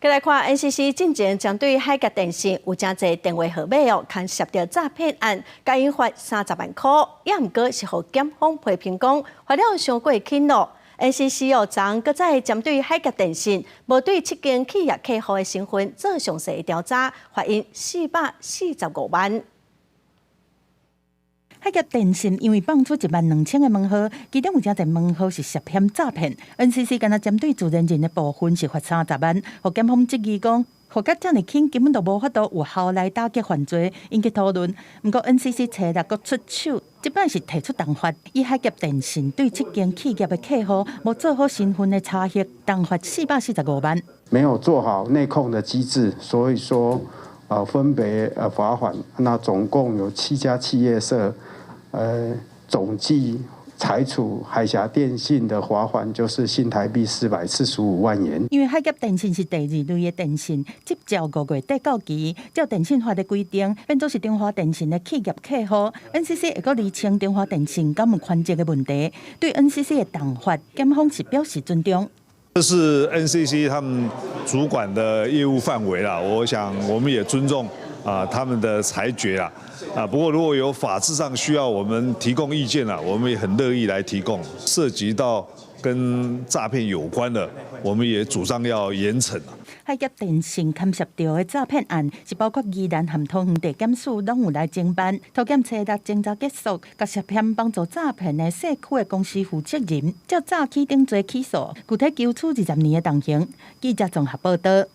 再来看 NCC 进前针对海峡电信有真侪电话号码牵涉到诈骗案，该引发30万块，也毋过是互检方批评讲发了伤过轻咯。NCC 昨搁再针对海峡电信无对7间企业客户的身份做详细调查，罚因445万。海峡电信因为放出12000个门号，其中有真侪门号是涉嫌诈骗。NCC 敢若针对自然人的部分是罚30万，互检方质疑讲，获甲遮尔轻根本就无法度有效来打击犯罪，引起讨论。不过 NCC 初六阁出手，即摆是提出重罚，以海峡电信对7间企业的客户无做好身份的查核，重罚445万。没有做好内控的机制，所以说分别罚款，那总共有7家企业社。总计裁处海峡电信的罚款就是新台币445万元。因为海峡电信是第2类的电信，执照5月底到期，照电信法的规定，变作是中华电信的企业客户。NCC 会阁厘清中华电信敢有权责的问题，对 NCC 的重罚，检方是表示尊重。这是 NCC 他们主管的业务范围啦，我想我们也尊重他们的裁决啦。不过如果有法制上需要我们提供意见啦，我们也很乐意来提供。涉及到跟诈骗有关的，我们也主张要严惩。海峡电信牵涉到的诈骗案是包括宜兰和桃园地检署拢有来侦办，桃检初六侦查结束，甲涉嫌帮助诈骗的社区的公司负责人，照早起顶罪起诉，具体求处20年的重刑。记者综合报道。